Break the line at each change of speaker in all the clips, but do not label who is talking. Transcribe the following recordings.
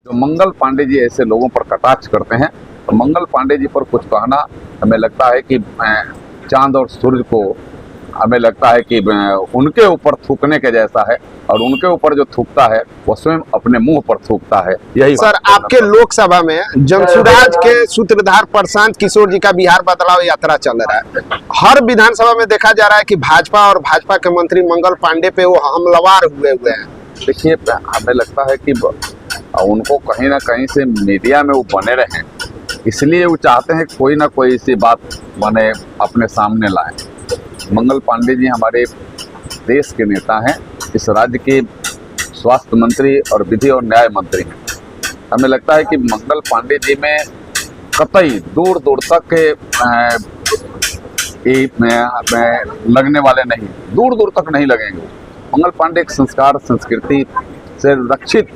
जो मंगल पांडे जी ऐसे लोगों पर कटाक्ष करते हैं, तो मंगल पांडे जी पर कुछ कहना हमें लगता है कि चांद और सूर्य को हमें लगता है कि उनके ऊपर थूकने के जैसा है, और उनके ऊपर जो थूकता है वो स्वयं अपने मुंह पर थूकता है। यही
सर, आपके लोकसभा में जनसुराज के सूत्रधार प्रशांत किशोर जी का बिहार बदलाव यात्रा चल रहा है। हर विधानसभा में देखा जा रहा है कि भाजपा और भाजपा के मंत्री मंगल पांडे पे वो हमलावर हुए हैं।
देखिए, हमें लगता है कि उनको कहीं ना कहीं से मीडिया में वो बने रहें, इसलिए वो चाहते हैं कोई ना कोई ऐसी बात बने अपने सामने लाएं। मंगल पांडे जी हमारे देश के नेता हैं, इस राज्य के स्वास्थ्य मंत्री और विधि और न्याय मंत्री हैं। हमें लगता है कि मंगल पांडे जी में कतई दूर दूर तक लगने वाले नहीं, दूर दूर तक नहीं लगेंगे। मंगल पांडे एक संस्कार संस्कृति से रक्षित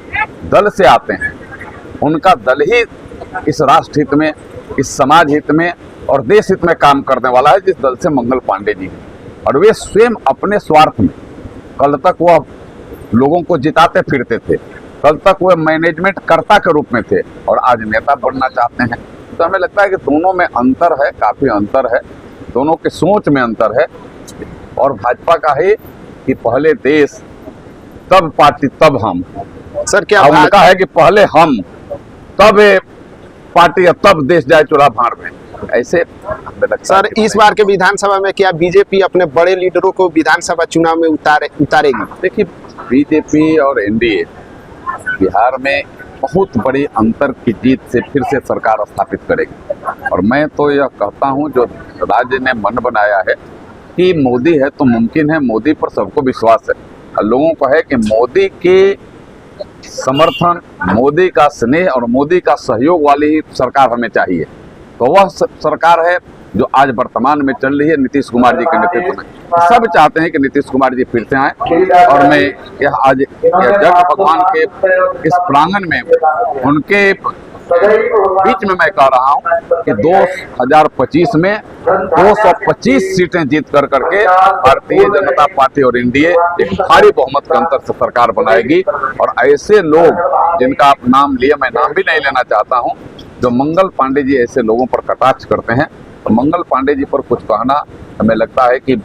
दल से आते हैं। उनका दल ही इस राष्ट्र हित में, इस समाज हित में और देश हित में काम करने वाला है, जिस दल से मंगल पांडे जी हैं। और वे स्वयं अपने स्वार्थ में, कल तक वह लोगों को जिताते फिरते थे, कल तक वह मैनेजमेंट कर्ता के रूप में थे, और आज नेता बनना चाहते हैं। तो हमें लगता है कि दोनों में अंतर है, काफी अंतर है, दोनों के सोच में अंतर है। और भाजपा का है कि पहले देश तब पार्टी तब हम।
सर, क्या
उनका है कि पहले हम तब पार्टी या तब देश जाए चूल्हा भाड़ में। ऐसे
सर, इस बार के विधानसभा में क्या बीजेपी अपने बड़े लीडरों को विधानसभा चुनाव में उतारेगी?
देखिए, बीजेपी और एनडीए बिहार में बहुत बड़ी अंतर की जीत से फिर से सरकार स्थापित करेगी। और मैं तो यह कहता हूं, जो राज्य ने मन बनाया है कि मोदी है तो मुमकिन है, मोदी पर सबको विश्वास है। और लोगों को है कि मोदी के समर्थन, मोदी का स्नेह और मोदी का सहयोग वाली ही सरकार हमें चाहिए। तो वह सरकार है जो आज वर्तमान में चल रही है नीतीश कुमार जी के नेतृत्व में। सब चाहते हैं कि नीतीश कुमार जी फिर से आए। और मैं यह आज जग भगवान के इस प्रांगण में उनके बीच में मैं कह रहा हूं कि 2025 में 225 सीटें जीत कर करके भारतीय जनता पार्टी और एनडीए एक भारी बहुमत के अंतर से सरकार बनाएगी। और ऐसे लोग जिनका आप नाम लिए, मैं नाम भी नहीं लेना चाहता हूं, जो मंगल पांडे जी ऐसे लोगों पर कटाक्ष करते हैं, तो मंगल पांडे जी पर कुछ कहना हमें लगता है कि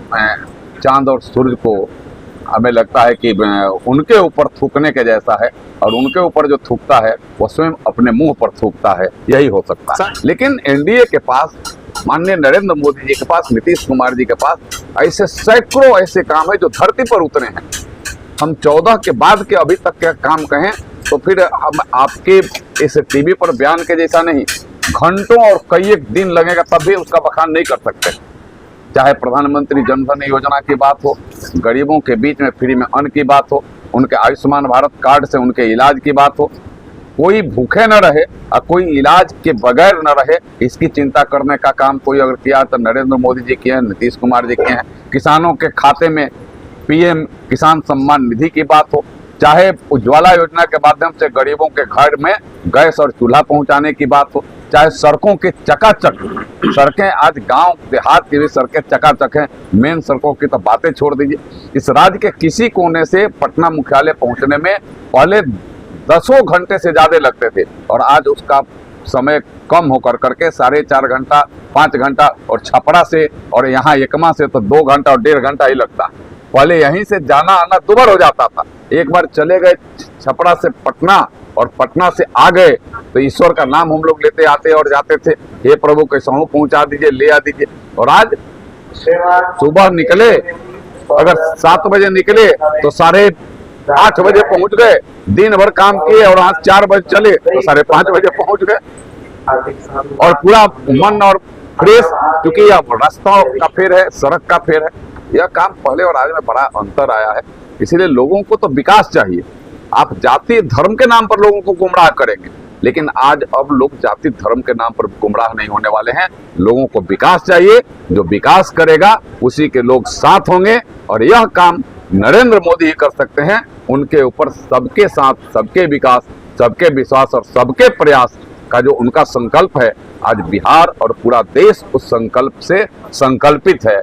चांद और सूर्य को हमें लगता है कि उनके ऊपर थूकने के जैसा है, और उनके ऊपर जो थूकता है वो स्वयं अपने मुंह पर थूकता है। यही हो सकता है। लेकिन एनडीए के पास, माननीय नरेंद्र मोदी जी के पास, नीतीश कुमार जी के पास ऐसे सैकड़ों ऐसे काम है जो धरती पर उतरे हैं। हम 14 के बाद के अभी तक के काम कहें तो फिर हम आपके इस टीवी पर बयान के जैसा नहीं, घंटों और कई एक दिन लगेगा तब भी उसका बखान नहीं कर सकते। चाहे प्रधानमंत्री जन धन योजना की बात हो, गरीबों के बीच में फ्री में अन्न की बात हो, उनके आयुष्मान भारत कार्ड से उनके इलाज की बात हो, कोई भूखे न रहे और कोई इलाज के बगैर न रहे, इसकी चिंता करने का काम कोई अगर किया तो नरेंद्र मोदी जी किए हैं, नीतीश कुमार जी किए हैं। किसानों के खाते में पीएम किसान सम्मान निधि की बात हो, चाहे उज्ज्वला योजना के माध्यम से गरीबों के घर में गैस और चूल्हा पहुंचाने की बात हो, चाहे सड़कों के चकाचक सड़कें, आज गांव देहात की भी सड़कें चकाचक हैं, मेन सड़कों की तो बातें छोड़ दीजिए। इस राज्य के किसी कोने से पटना मुख्यालय पहुंचने में पहले 10 घंटे से ज्यादा लगते थे, और आज उसका समय कम होकर करके 4.5 घंटा, 5 घंटा, और छपरा से और यहाँ एकमा से तो 2 घंटा और 1.5 घंटा ही लगता। पहले यहीं से जाना आना दुभर हो जाता था। एक बार चले गए छपरा से पटना और पटना से आ गए तो ईश्वर का नाम हम लोग लेते आते और जाते थे, हे प्रभु कैसे पहुंचा दीजिए, ले आ दीजिए। और आज सुबह निकले, अगर 7 बजे निकले तो 8:30 बजे पहुंच गए, दिन भर काम किए, और आज 4 बजे चले तो 5:30 बजे पहुंच गए। और पूरा मन और फ्रेश, क्योंकि यह रास्ता का फेर है, सड़क का फेर है। यह काम पहले और आज में बड़ा अंतर आया है। इसीलिए लोगों को तो विकास चाहिए। आप जाति धर्म के नाम पर लोगों को गुमराह करेंगे, लेकिन आज अब लोग जाति धर्म के नाम पर गुमराह नहीं होने वाले हैं। लोगों को विकास चाहिए, जो विकास करेगा उसी के लोग साथ होंगे, और यह काम नरेंद्र मोदी ही कर सकते हैं। उनके ऊपर सबके साथ, सबके विकास, सबके विश्वास और सबके प्रयास का जो उनका संकल्प है, आज बिहार और पूरा देश उस संकल्प से संकल्पित है।